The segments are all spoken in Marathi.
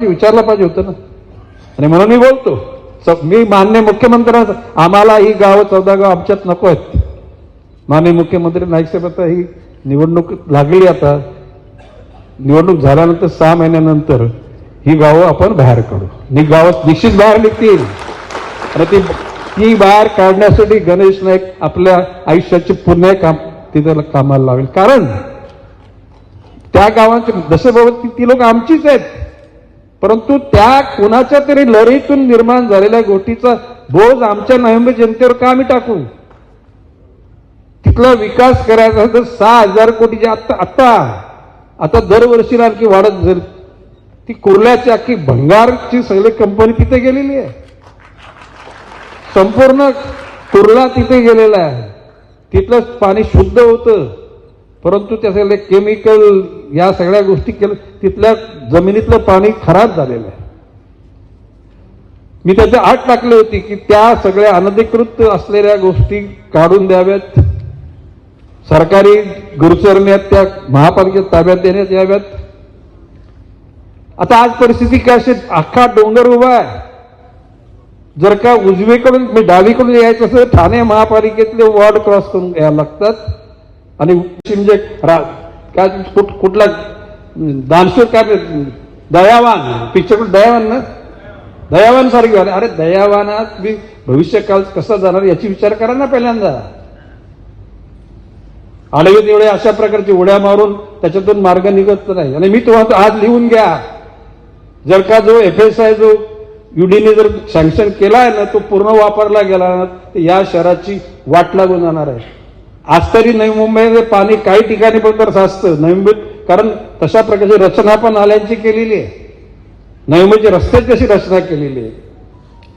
विचारलं पाहिजे होतं ना. आणि म्हणून मी बोलतो, मी माननीय मुख्यमंत्र्यांना, आम्हाला ही गावं 14 गाव आमच्यात नको आहेत. माननीय मुख्यमंत्री नाईक साहेब, आता ही निवडणूक लागली, आता निवडणूक झाल्यानंतर 6 महिन्यानंतर ही गावं आपण बाहेर काढू. ही गावं निश्चित बाहेर निघतील. आणि ती बाहेर काढण्यासाठी गणेश नाईक आपल्या आयुष्याचे पुण्य काम तिथे कामाला लावेल. कारण त्या गावांचे जसे बाबा ती लोक आमचीच आहेत, परंतु त्या कुणाच्या तरी लढीतून निर्माण झालेल्या गोष्टीचा बोज आमच्या नोव्हेंबर जनतेवर का आम्ही टाकू? तिथला विकास करायचा तर 6,000 कोटीची आता दरवर्षीला आणखी वाढत जाईल. ती कुर्ल्याची अख्खी भंगारची सगळी कंपनी तिथे गेलेली आहे. संपूर्ण कुर्ला तिथे गेलेला आहे. तिथलं पाणी शुद्ध होतं, परंतु त्या सगळे केमिकल या सगळ्या गोष्टी केल्या, तिथल्या जमिनीतलं पाणी खराब झालेलं आहे. मी त्याची आट टाकली होती की त्या सगळ्या अनधिकृत असलेल्या गोष्टी काढून द्याव्यात, सरकारी गुरुचरण्यात त्या महापालिकेत ताब्यात देण्यात याव्यात. आता आज परिस्थिती काय असेल, अख्खा डोंगर उभा आहे. जर का उजवीकडून मी डावीकडून यायचं असेल, ठाणे महापालिकेतले वॉर्ड क्रॉस करून यायला लागतात. आणि म्हणजे काय कुठला दानशूर काय दयावान पिक्चर दयावान ना, दयावान सारखी वाले. अरे दयावानात मी भविष्यकाळ कसा जाणार याची विचार करा ना पहिल्यांदा. आडवे तेवढे अशा प्रकारची उड्या मारून त्याच्यातून मार्ग निघत नाही. आणि मी तुम्हाला आज लिहून घ्या, जर का जो FSI जो UDने जर सँक्शन केलाय ना, तो पूर्ण वापरला गेला ना, तर या शहराची वाट लागून जाणार आहे. आज तरी नवी मुंबईमध्ये पाणी काही ठिकाणी पण साचतं नवी मुंबईत, कारण तशा प्रकारची रचना पण नाल्यांची केलेली आहे. नवी मुंबईची रस्त्याची अशी रचना केलेली आहे.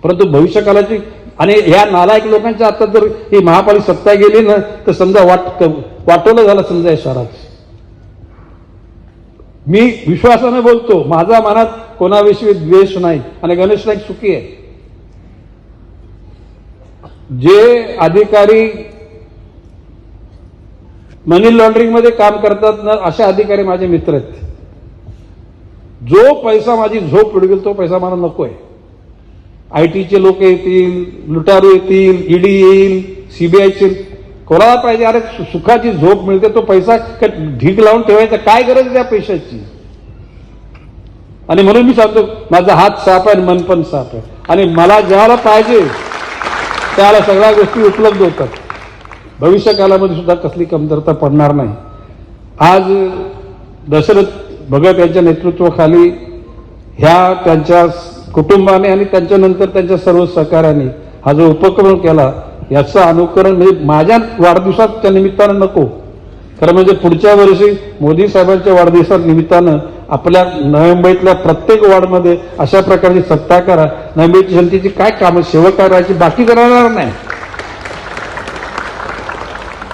परंतु भविष्यकाळाची आणि ह्या नालायक लोकांच्या आता जर ही महापालिका सत्ता गेली ना, तर समजा वाटवलं झालं समजा या शहरात. मी विश्वासाने बोलतो, माझा मनात कोणाविषयी द्वेष नाही. आणि गणेश नाईक सुखी आहे. जे अधिकारी मनी लॉन्ड्रिंग मध्ये काम करतात ना, अशा अधिकारी माझे मित्र आहेत. जो पैसा माझी झोप उडवेल तो पैसा मला नकोय. ITचे लोक येतील, लुटारू येतील, ED येईल, CBIचे, कोणाला पाहिजे? अरे सुखाची झोप मिळते, तो पैसा ढीक लावून ठेवायचा काय गरज आहे त्या पैशाची? आणि म्हणून मी सांगतो, माझा हात साफ आहे, मन पण साफ आहे. आणि मला ज्याला पाहिजे त्याला सगळ्या गोष्टी उपलब्ध होतात. भविष्य काळामध्ये सुद्धा कसली कमतरता पडणार नाही. आज दशरथ भगत यांच्या नेतृत्वाखाली ह्या त्यांच्या कुटुंबाने आणि त्याच्यानंतर त्यांच्या सर्व सहकार्याने हा जो उपक्रम केला, याचं अनुकरण म्हणजे माझ्या वाढदिवसाच्या निमित्तानं नको, खरं म्हणजे पुढच्या वर्षी मोदी साहेबांच्या वाढदिवसा निमित्तानं आपल्या नवी मुंबईतल्या प्रत्येक वॉर्डमध्ये अशा प्रकारची सत्ता करा. नवी मुंबईची जनतेची काय कामं सेवा करायची बाकी राहणार नाही.